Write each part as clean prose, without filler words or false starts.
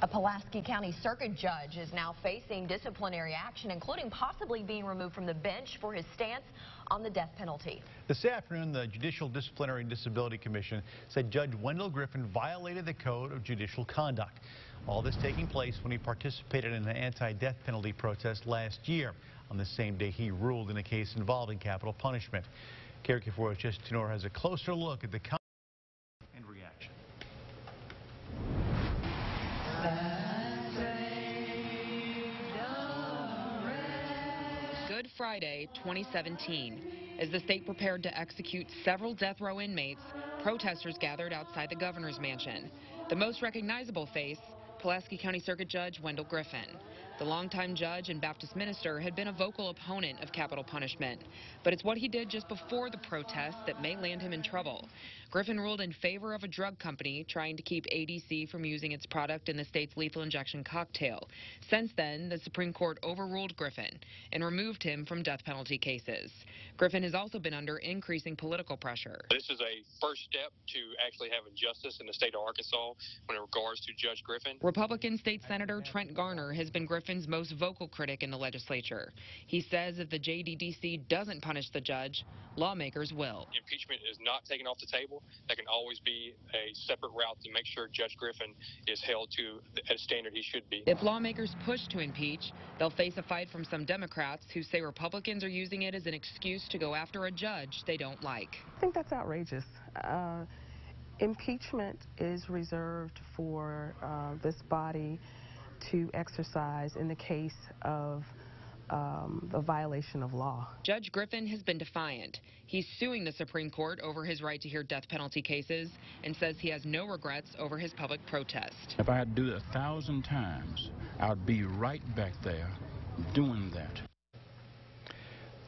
A Pulaski County Circuit judge is now facing disciplinary action, including possibly being removed from the bench for his stance on the death penalty. This afternoon, the Judicial Disciplinary and Disability Commission said Judge Wendell Griffen violated the Code of Judicial Conduct. All this taking place when he participated in an anti-death penalty protest last year, on the same day he ruled in a case involving capital punishment. KRK4's Jesse Tenor has a closer look at the conduct and reaction. Good Friday, 2017. As the state prepared to execute several death row inmates, protesters gathered outside the governor's mansion. The most recognizable face, Pulaski County Circuit Judge Wendell Griffen. The longtime judge and Baptist minister had been a vocal opponent of capital punishment, but it's what he did just before the protest that may land him in trouble. Griffen ruled in favor of a drug company trying to keep ADC from using its product in the state's lethal injection cocktail. Since then, the Supreme Court overruled Griffen and removed him from death penalty cases. Griffen has also been under increasing political pressure. This is a first step to actually having justice in the state of Arkansas when it regards to Judge Griffen. Republican State Senator Trent Garner has been Griffen's most vocal critic in the legislature. He says if the JDDC doesn't punish the judge, lawmakers will. Impeachment is not taken off the table. That can always be a separate route to make sure Judge Griffen is held to a standard he should be. If lawmakers push to impeach, they'll face a fight from some Democrats who say Republicans are using it as an excuse to go after a judge they don't like. I think that's outrageous. Impeachment is reserved for this body to exercise in the case of a violation of law. Judge Griffen has been defiant. He's suing the Supreme Court over his right to hear death penalty cases and says he has no regrets over his public protest. If I had to do it 1,000 times, I'd be right back there doing that.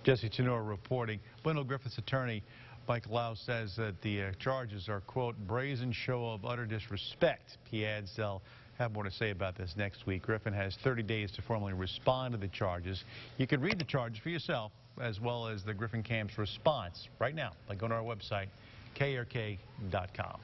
Jesse Tenor reporting. Wendell Griffen's attorney, Mike Lau, says that the charges are, quote, brazen show of utter disrespect. He adds they'll have more to say about this next week. Griffen has 30 days to formally respond to the charges. You can read the charges for yourself, as well as the Griffen camp's response right now by going to our website, krk.com.